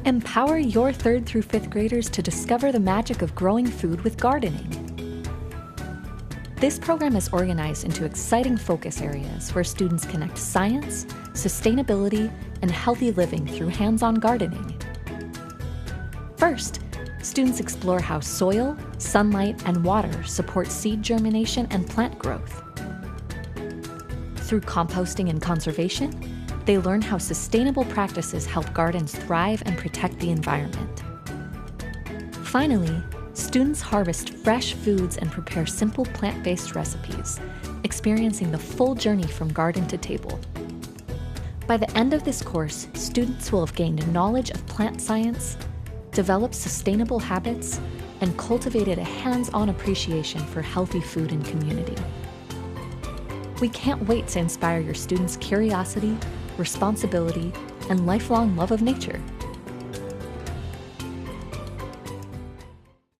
Empower your 3rd through 5th graders to discover the magic of growing food with gardening. This program is organized into exciting focus areas where students connect science, sustainability, and healthy living through hands-on gardening. First, students explore how soil, sunlight, and water support seed germination and plant growth. Through composting and conservation, they learn how sustainable practices help gardens thrive and protect the environment. Finally, students harvest fresh foods and prepare simple plant-based recipes, experiencing the full journey from garden to table. By the end of this course, students will have gained knowledge of plant science, developed sustainable habits, and cultivated a hands-on appreciation for healthy food and community. We can't wait to inspire your students' curiosity, responsibility, and lifelong love of nature.